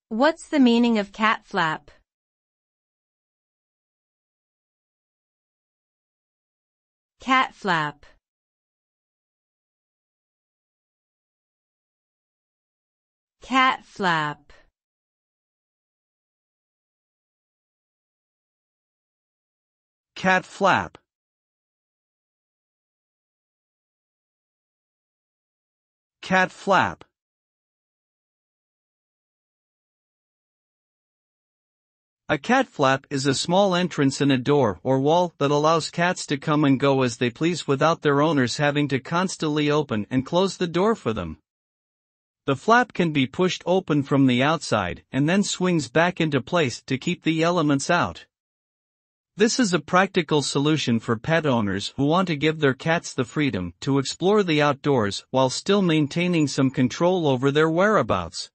What's the meaning of cat flap? Cat flap. Cat flap. Cat flap. Cat flap. A cat flap is a small entrance in a door or wall that allows cats to come and go as they please without their owners having to constantly open and close the door for them. The flap can be pushed open from the outside and then swings back into place to keep the elements out. This is a practical solution for pet owners who want to give their cats the freedom to explore the outdoors while still maintaining some control over their whereabouts.